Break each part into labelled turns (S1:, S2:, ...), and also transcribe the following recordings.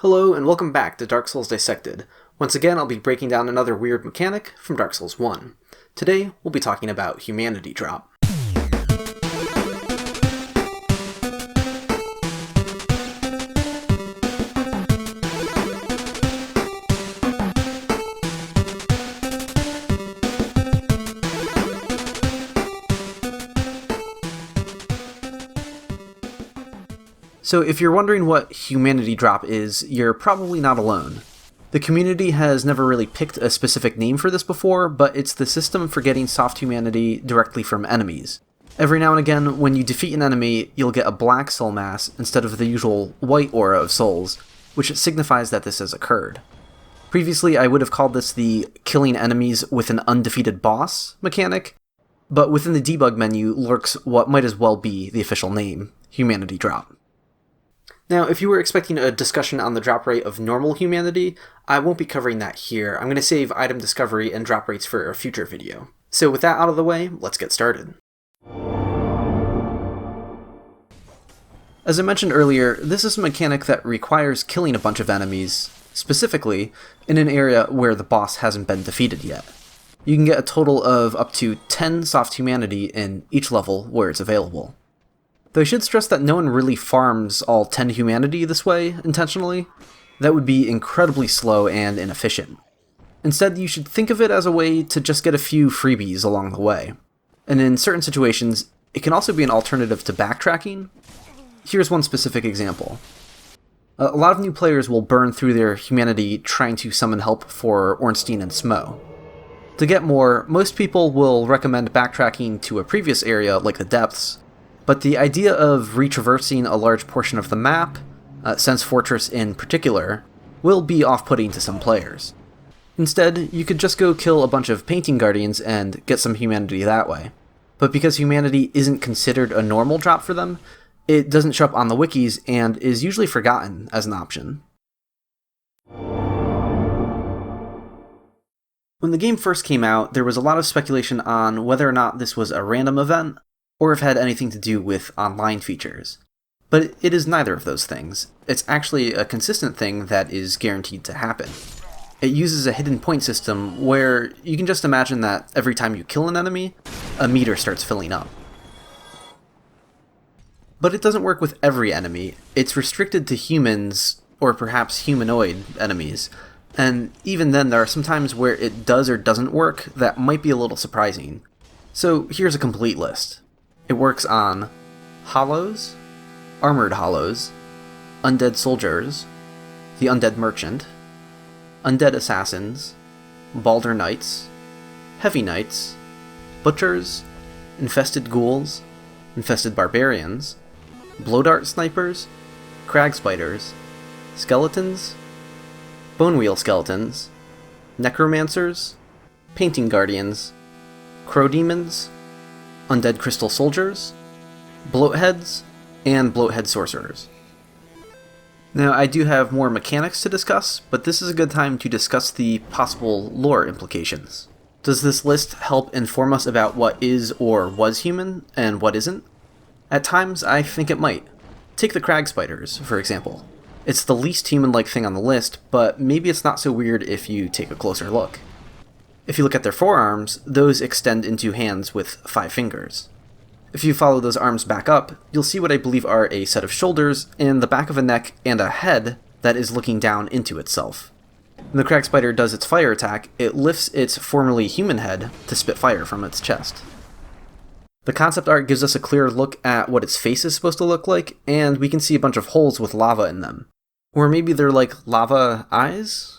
S1: Hello and welcome back to Dark Souls Dissected. Once again, I'll be breaking down another weird mechanic from Dark Souls 1. Today, we'll be talking about Humanity Drop. So if you're wondering what Humanity Drop is, you're probably not alone. The community has never really picked a specific name for this before, but it's the system for getting soft humanity directly from enemies. Every now and again, when you defeat an enemy, you'll get a black soul mass instead of the usual white aura of souls, which signifies that this has occurred. Previously, I would have called this the killing enemies with an undefeated boss mechanic, but within the debug menu lurks what might as well be the official name, Humanity Drop. Now, if you were expecting a discussion on the drop rate of normal humanity, I won't be covering that here. I'm going to save item discovery and drop rates for a future video. So with that out of the way, let's get started. As I mentioned earlier, this is a mechanic that requires killing a bunch of enemies, specifically in an area where the boss hasn't been defeated yet. You can get a total of up to 10 soft humanity in each level where it's available. Though I should stress that no one really farms all 10 humanity this way, intentionally. That would be incredibly slow and inefficient. Instead, you should think of it as a way to just get a few freebies along the way. And in certain situations, it can also be an alternative to backtracking. Here's one specific example. A lot of new players will burn through their humanity trying to summon help for Ornstein and Smo. To get more, most people will recommend backtracking to a previous area like the Depths, but the idea of retraversing a large portion of the map, Sense Fortress in particular, will be off-putting to some players. Instead, you could just go kill a bunch of painting guardians and get some humanity that way. But because humanity isn't considered a normal drop for them, it doesn't show up on the wikis and is usually forgotten as an option. When the game first came out, there was a lot of speculation on whether or not this was a random event, or if it had anything to do with online features. But it is neither of those things. It's actually a consistent thing that is guaranteed to happen. It uses a hidden point system where you can just imagine that every time you kill an enemy, a meter starts filling up. But it doesn't work with every enemy. It's restricted to humans, or perhaps humanoid enemies, and even then there are some times where it does or doesn't work that might be a little surprising. So here's a complete list. It works on Hollows, Armored Hollows, Undead Soldiers, the Undead Merchant, Undead Assassins, Balder Knights, Heavy Knights, Butchers, Infested Ghouls, Infested Barbarians, Blowdart Snipers, Crag Spiders, Skeletons, Bonewheel Skeletons, Necromancers, Painting Guardians, Crow Demons, Undead Crystal Soldiers, Bloatheads, and Bloathead Sorcerers. Now, I do have more mechanics to discuss, but this is a good time to discuss the possible lore implications. Does this list help inform us about what is or was human, and what isn't? At times, I think it might. Take the Crag Spiders, for example. It's the least human-like thing on the list, but maybe it's not so weird if you take a closer look. If you look at their forearms, those extend into hands with 5 fingers. If you follow those arms back up, you'll see what I believe are a set of shoulders, and the back of a neck, and a head that is looking down into itself. When the Crag Spider does its fire attack, it lifts its formerly human head to spit fire from its chest. The concept art gives us a clear look at what its face is supposed to look like, and we can see a bunch of holes with lava in them. Or maybe they're like lava eyes?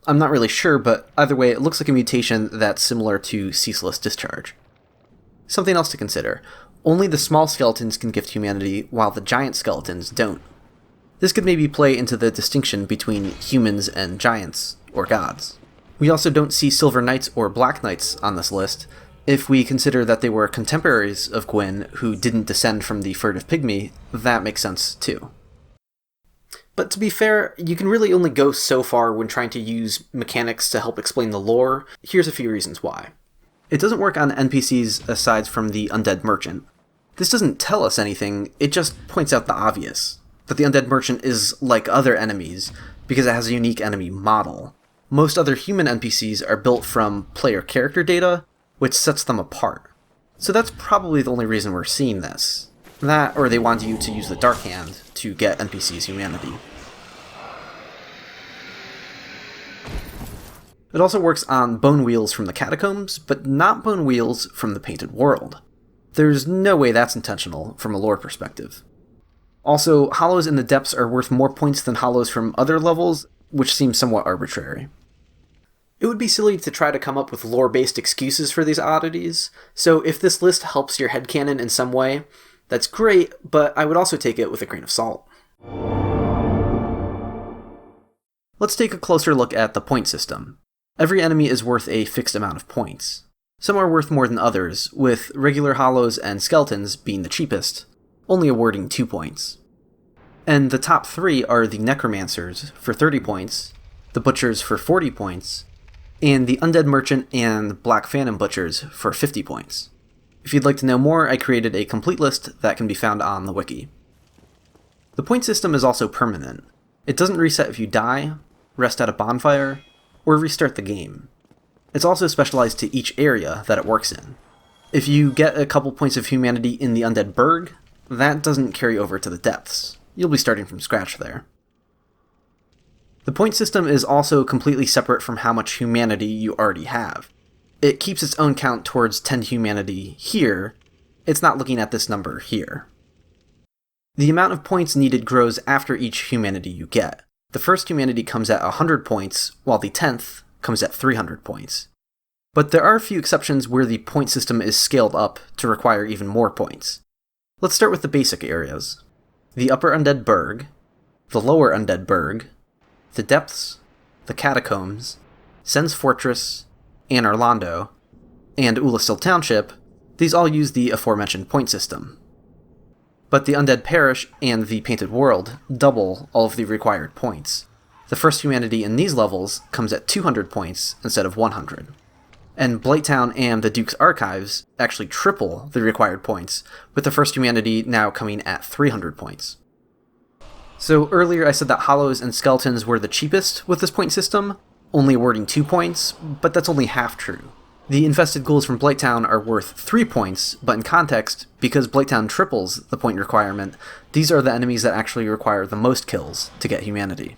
S1: I'm not really sure, but either way, it looks like a mutation that's similar to Ceaseless Discharge. Something else to consider. Only the small skeletons can gift humanity, while the giant skeletons don't. This could maybe play into the distinction between humans and giants, or gods. We also don't see Silver Knights or Black Knights on this list, if we consider that they were contemporaries of Gwyn who didn't descend from the furtive pygmy. That makes sense too. But to be fair, you can really only go so far when trying to use mechanics to help explain the lore. Here's a few reasons why. It doesn't work on NPCs aside from the Undead Merchant. This doesn't tell us anything, it just points out the obvious. That the Undead Merchant is like other enemies, because it has a unique enemy model. Most other human NPCs are built from player character data, which sets them apart. So that's probably the only reason we're seeing this. That, or they want you to use the Dark Hand to get NPCs' humanity. It also works on bone wheels from the catacombs, but not bone wheels from the Painted World. There's no way that's intentional from a lore perspective. Also, hollows in the depths are worth more points than hollows from other levels, which seems somewhat arbitrary. It would be silly to try to come up with lore-based excuses for these oddities, so if this list helps your headcanon in some way, that's great, but I would also take it with a grain of salt. Let's take a closer look at the point system. Every enemy is worth a fixed amount of points. Some are worth more than others, with regular hollows and skeletons being the cheapest, only awarding 2 points. And the top 3 are the Necromancers for 30 points, the Butchers for 40 points, and the Undead Merchant and Black Phantom Butchers for 50 points. If you'd like to know more, I created a complete list that can be found on the wiki. The point system is also permanent. It doesn't reset if you die, rest at a bonfire, or restart the game. It's also specialized to each area that it works in. If you get a couple points of humanity in the Undead Burg, that doesn't carry over to the depths. You'll be starting from scratch there. The point system is also completely separate from how much humanity you already have. It keeps its own count towards 10 humanity here. It's not looking at this number here. The amount of points needed grows after each humanity you get. The first humanity comes at 100 points, while the 10th comes at 300 points. But there are a few exceptions where the point system is scaled up to require even more points. Let's start with the basic areas. The Upper Undead Burg, the Lower Undead Burg, the Depths, the Catacombs, Sen's Fortress, Anor Londo, and Ulastil Township. These all use the aforementioned point system. But the Undead Parish and the Painted World double all of the required points. The first humanity in these levels comes at 200 points instead of 100. And Blighttown and the Duke's Archives actually triple the required points, with the first humanity now coming at 300 points. So earlier I said that hollows and skeletons were the cheapest with this point system, only awarding 2 points, but that's only half true. The infested ghouls from Blighttown are worth 3 points, but in context, because Blighttown triples the point requirement, these are the enemies that actually require the most kills to get humanity.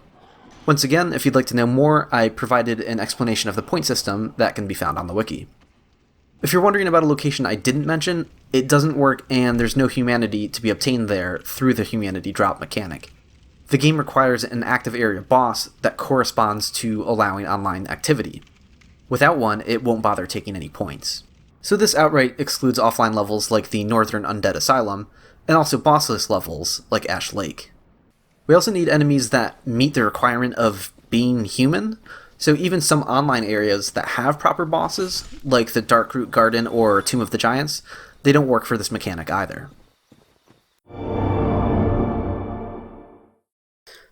S1: Once again, if you'd like to know more, I provided an explanation of the point system that can be found on the wiki. If you're wondering about a location I didn't mention, it doesn't work and there's no humanity to be obtained there through the humanity drop mechanic. The game requires an active area boss that corresponds to allowing online activity. Without one, it won't bother taking any points. So this outright excludes offline levels like the Northern Undead Asylum, and also bossless levels like Ash Lake. We also need enemies that meet the requirement of being human, so even some online areas that have proper bosses, like the Darkroot Garden or Tomb of the Giants, they don't work for this mechanic either.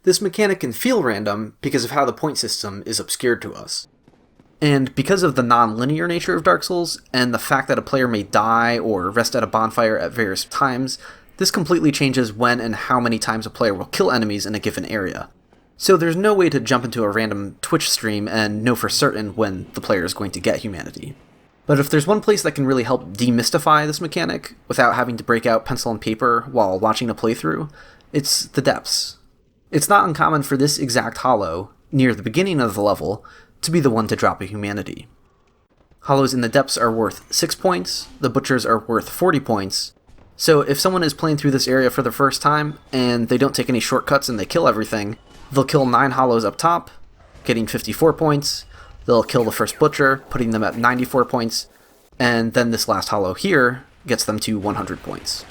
S1: This mechanic can feel random because of how the point system is obscured to us. And because of the non-linear nature of Dark Souls, and the fact that a player may die or rest at a bonfire at various times, this completely changes when and how many times a player will kill enemies in a given area. So there's no way to jump into a random Twitch stream and know for certain when the player is going to get humanity. But if there's one place that can really help demystify this mechanic, without having to break out pencil and paper while watching a playthrough, it's the Depths. It's not uncommon for this exact hollow, near the beginning of the level, to be the one to drop a humanity. Hollows in the Depths are worth 6 points, the Butchers are worth 40 points, so if someone is playing through this area for the first time, and they don't take any shortcuts and they kill everything, they'll kill 9 hollows up top, getting 54 points, they'll kill the first Butcher, putting them at 94 points, and then this last hollow here gets them to 100 points.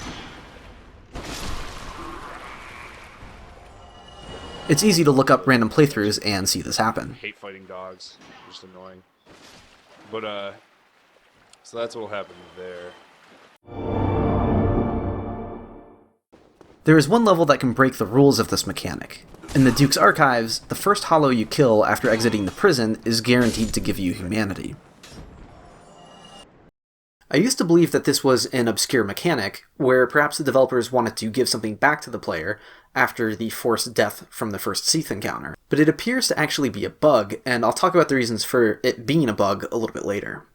S1: It's easy to look up random playthroughs and see this happen.
S2: I hate fighting dogs. They're just annoying. But, so that's what'll happen there.
S1: There is one level that can break the rules of this mechanic. In the Duke's Archives, the first hollow you kill after exiting the prison is guaranteed to give you humanity. I used to believe that this was an obscure mechanic, where perhaps the developers wanted to give something back to the player after the forced death from the first Seath encounter. But it appears to actually be a bug, and I'll talk about the reasons for it being a bug a little bit later.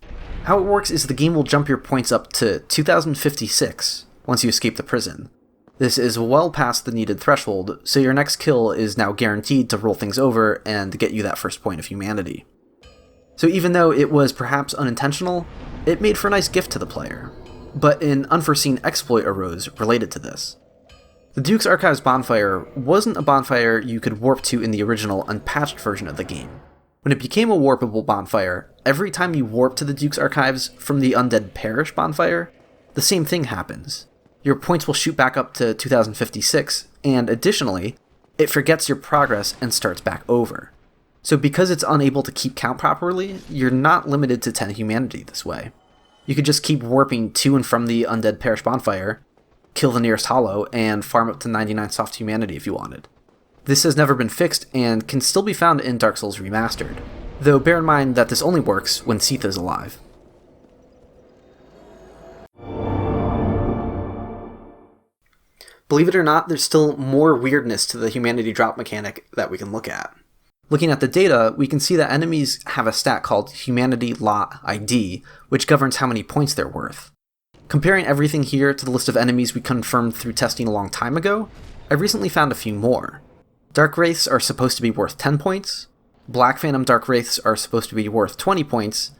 S1: How it works is the game will jump your points up to 2056 once you escape the prison. This is well past the needed threshold, so your next kill is now guaranteed to roll things over and get you that first point of humanity. So even though it was perhaps unintentional, it made for a nice gift to the player. But an unforeseen exploit arose related to this. The Duke's Archives bonfire wasn't a bonfire you could warp to in the original Unpatched version of the game. When it became a warpable bonfire, every time you warp to the Duke's Archives from the Undead Parish bonfire, the same thing happens. Your points will shoot back up to 2056, and additionally, it forgets your progress and starts back over. So because it's unable to keep count properly, you're not limited to 10 humanity this way. You could just keep warping to and from the Undead Parish bonfire, kill the nearest hollow, and farm up to 99 soft humanity if you wanted. This has never been fixed and can still be found in Dark Souls Remastered, though bear in mind that this only works when Seath is alive. Believe it or not, there's still more weirdness to the humanity drop mechanic that we can look at. Looking at the data, we can see that enemies have a stat called Humanity Lot ID, which governs how many points they're worth. Comparing everything here to the list of enemies we confirmed through testing a long time ago, I recently found a few more. Dark Wraiths are supposed to be worth 10 points, Black Phantom Dark Wraiths are supposed to be worth 20 points,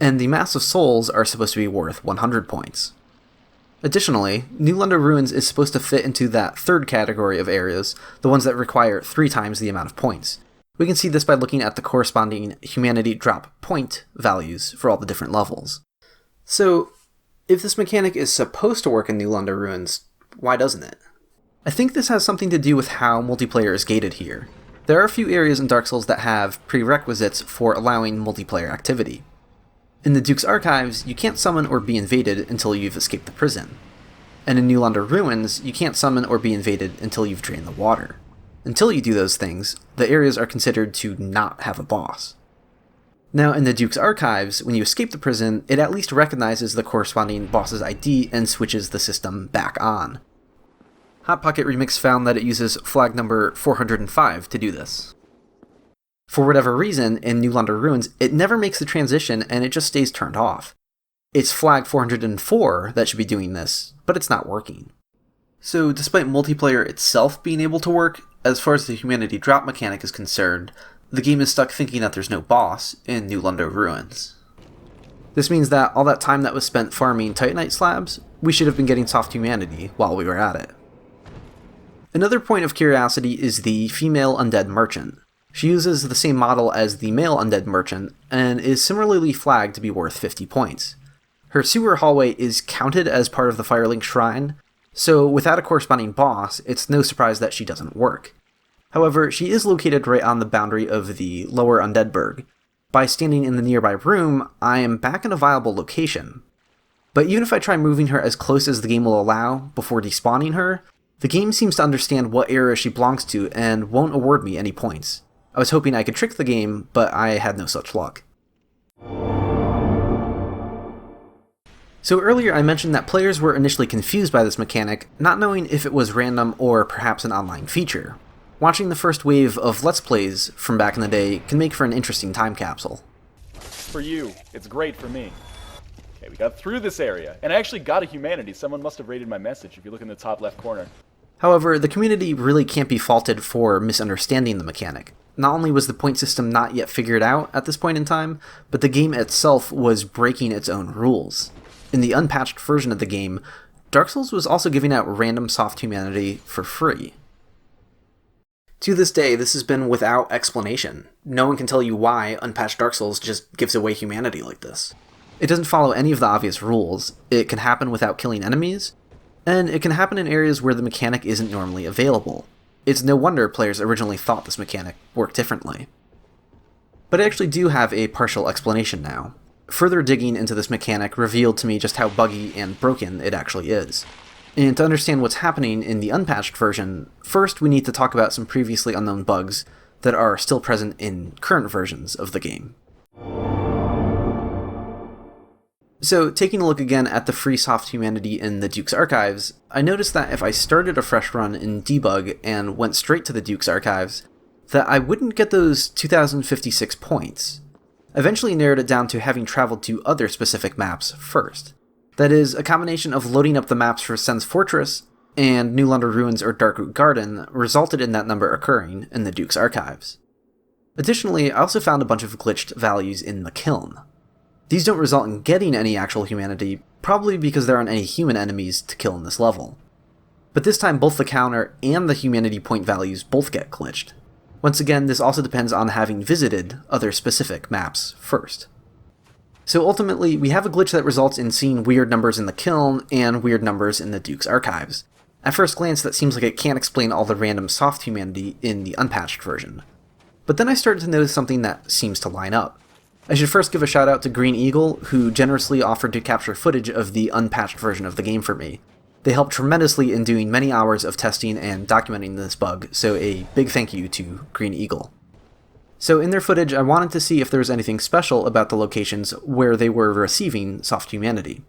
S1: and the Mass of Souls are supposed to be worth 100 points. Additionally, New Londo Ruins is supposed to fit into that third category of areas, the ones that require 3 times the amount of points. We can see this by looking at the corresponding humanity drop point values for all the different levels. So, if this mechanic is supposed to work in New Londo Ruins, why doesn't it? I think this has something to do with how multiplayer is gated here. There are a few areas in Dark Souls that have prerequisites for allowing multiplayer activity. In the Duke's Archives, you can't summon or be invaded until you've escaped the prison. And in New Londo Ruins, you can't summon or be invaded until you've drained the water. Until you do those things, the areas are considered to not have a boss. Now, in the Duke's Archives, when you escape the prison, it at least recognizes the corresponding boss's ID and switches the system back on. hotpocketremix found that it uses flag number 405 to do this. For whatever reason, in New Londo Ruins, it never makes the transition and it just stays turned off. It's flag 404 that should be doing this, but it's not working. So despite multiplayer itself being able to work, as far as the humanity drop mechanic is concerned, the game is stuck thinking that there's no boss in New Londo Ruins. This means that all that time that was spent farming Titanite slabs, we should have been getting soft humanity while we were at it. Another point of curiosity is the female undead merchant. She uses the same model as the male undead merchant, and is similarly flagged to be worth 50 points. Her sewer hallway is counted as part of the Firelink Shrine, so without a corresponding boss, it's no surprise that she doesn't work. However, she is located right on the boundary of the lower Undeadburg. By standing in the nearby room, I am back in a viable location. But even if I try moving her as close as the game will allow before despawning her, the game seems to understand what area she belongs to and won't award me any points. I was hoping I could trick the game, but I had no such luck. So earlier I mentioned that players were initially confused by this mechanic, not knowing if it was random or perhaps an online feature. Watching the first wave of Let's Plays from back in the day can make for an interesting time capsule.
S3: For you, it's great for me. Okay, we got through this area, and I actually got a humanity. Someone must have rated my message if you look in the top left corner.
S1: However, the community really can't be faulted for misunderstanding the mechanic. Not only was the point system not yet figured out at this point in time, but the game itself was breaking its own rules. In the unpatched version of the game, Dark Souls was also giving out random soft humanity for free. To this day, this has been without explanation. No one can tell you why unpatched Dark Souls just gives away humanity like this. It doesn't follow any of the obvious rules, it can happen without killing enemies, and it can happen in areas where the mechanic isn't normally available. It's no wonder players originally thought this mechanic worked differently. But I actually do have a partial explanation now. Further digging into this mechanic revealed to me just how buggy and broken it actually is. And to understand what's happening in the unpatched version, first we need to talk about some previously unknown bugs that are still present in current versions of the game. So, taking a look again at the free soft humanity in the Duke's Archives, I noticed that if I started a fresh run in debug and went straight to the Duke's Archives, that I wouldn't get those 2056 points. I eventually narrowed it down to having traveled to other specific maps first. That is, a combination of loading up the maps for Sen's Fortress and New Londo Ruins or Darkroot Garden resulted in that number occurring in the Duke's Archives. Additionally, I also found a bunch of glitched values in the Kiln. These don't result in getting any actual humanity, probably because there aren't any human enemies to kill in this level. But this time both the counter and the humanity point values both get glitched. Once again, this also depends on having visited other specific maps first. So ultimately, we have a glitch that results in seeing weird numbers in the Kiln and weird numbers in the Duke's Archives. At first glance, that seems like it can't explain all the random soft humanity in the unpatched version. But then I started to notice something that seems to line up. I should first give a shout out to Green Eagle, who generously offered to capture footage of the unpatched version of the game for me. They helped tremendously in doing many hours of testing and documenting this bug, so a big thank you to Green Eagle. So in their footage, I wanted to see if there was anything special about the locations where they were receiving soft humanity.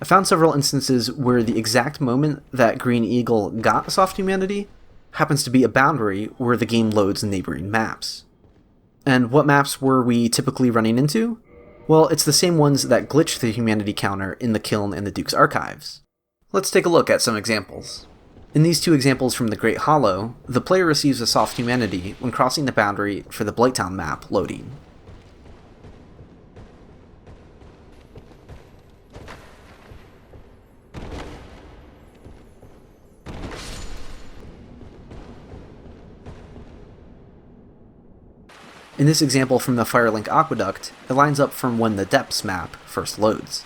S1: I found several instances where the exact moment that Green Eagle got soft humanity happens to be a boundary where the game loads neighboring maps. And what maps were we typically running into? Well, it's the same ones that glitch the humanity counter in the Kiln and the Duke's Archives. Let's take a look at some examples. In these two examples from the Great Hollow, the player receives a soft humanity when crossing the boundary for the Blighttown map loading. In this example from the Firelink Aqueduct, it lines up from when the Depths map first loads.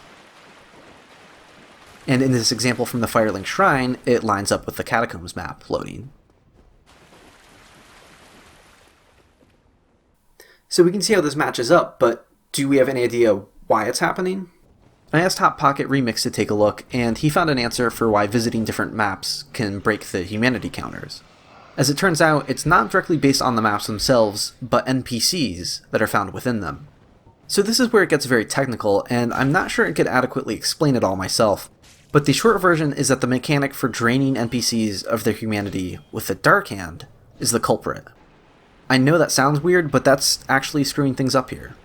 S1: And in this example from the Firelink Shrine, it lines up with the Catacombs map loading. So we can see how this matches up, but do we have any idea why it's happening? I asked hotpocketremix to take a look, and he found an answer for why visiting different maps can break the humanity counters. As it turns out, it's not directly based on the maps themselves, but NPCs that are found within them. So this is where it gets very technical, and I'm not sure I could adequately explain it all myself, but the short version is that the mechanic for draining NPCs of their humanity with the Dark Hand is the culprit. I know that sounds weird, but that's actually screwing things up here.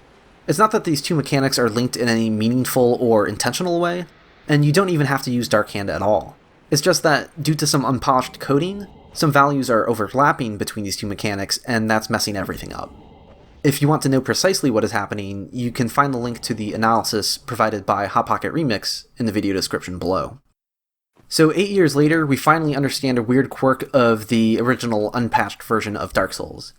S1: It's not that these two mechanics are linked in any meaningful or intentional way, and you don't even have to use Dark Hand at all. It's just that, due to some unpolished coding, some values are overlapping between these two mechanics, and that's messing everything up. If you want to know precisely what is happening, you can find the link to the analysis provided by hotpocketremix in the video description below. So 8 years later, we finally understand a weird quirk of the original unpatched version of Dark Souls.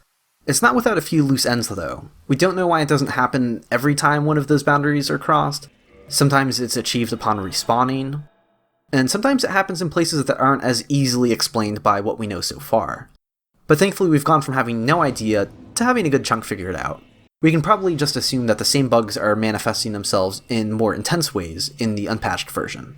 S1: It's not without a few loose ends though. We don't know why it doesn't happen every time one of those boundaries are crossed. Sometimes it's achieved upon respawning, and sometimes it happens in places that aren't as easily explained by what we know so far. But thankfully we've gone from having no idea to having a good chunk figured out. We can probably just assume that the same bugs are manifesting themselves in more intense ways in the unpatched version.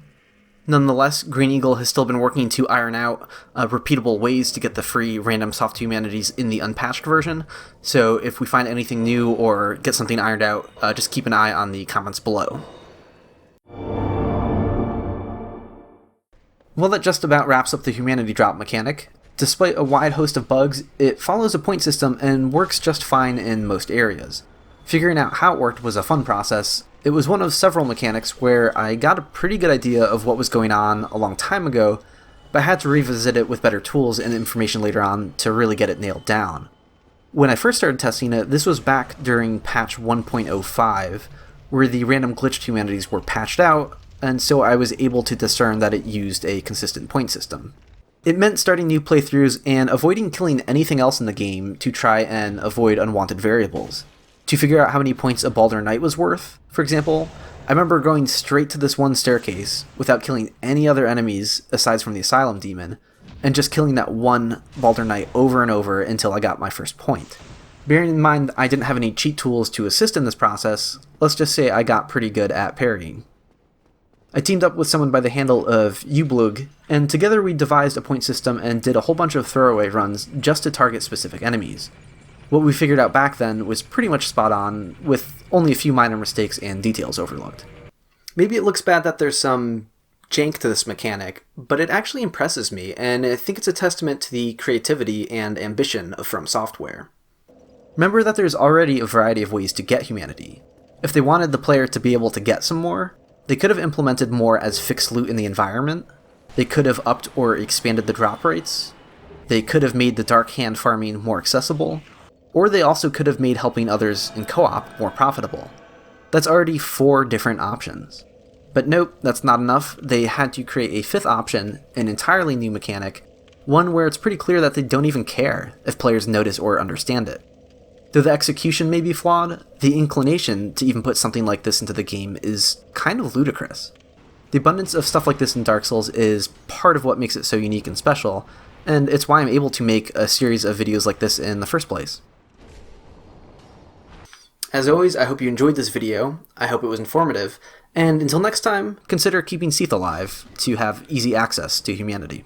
S1: Nonetheless, Green Eagle has still been working to iron out repeatable ways to get the free random soft humanities in the unpatched version, so if we find anything new or get something ironed out, just keep an eye on the comments below. Well, that just about wraps up the humanity drop mechanic. Despite a wide host of bugs, it follows a point system and works just fine in most areas. Figuring out how it worked was a fun process. It was one of several mechanics where I got a pretty good idea of what was going on a long time ago, but I had to revisit it with better tools and information later on to really get it nailed down. When I first started testing it, this was back during patch 1.05, where the random glitched humanities were patched out, and so I was able to discern that it used a consistent point system. It meant starting new playthroughs and avoiding killing anything else in the game to try and avoid unwanted variables. To figure out how many points a Baldur Knight was worth, for example, I remember going straight to this one staircase without killing any other enemies aside from the Asylum Demon, and just killing that one Baldur Knight over and over until I got my first point. Bearing in mind I didn't have any cheat tools to assist in this process, let's just say I got pretty good at parrying. I teamed up with someone by the handle of Ublug, and together we devised a point system and did a whole bunch of throwaway runs just to target specific enemies. What we figured out back then was pretty much spot on, with only a few minor mistakes and details overlooked. Maybe it looks bad that there's some jank to this mechanic, but it actually impresses me, and I think it's a testament to the creativity and ambition of From Software. Remember that there's already a variety of ways to get humanity. If they wanted the player to be able to get some more, they could have implemented more as fixed loot in the environment, they could have upped or expanded the drop rates, they could have made the dark hand farming more accessible, or they also could have made helping others in co-op more profitable. That's already 4 different options. But nope, that's not enough. They had to create a 5th option, an entirely new mechanic, one where it's pretty clear that they don't even care if players notice or understand it. Though the execution may be flawed, the inclination to even put something like this into the game is kind of ludicrous. The abundance of stuff like this in Dark Souls is part of what makes it so unique and special, and it's why I'm able to make a series of videos like this in the first place. As always, I hope you enjoyed this video, I hope it was informative, and until next time, consider keeping Seath alive to have easy access to humanity.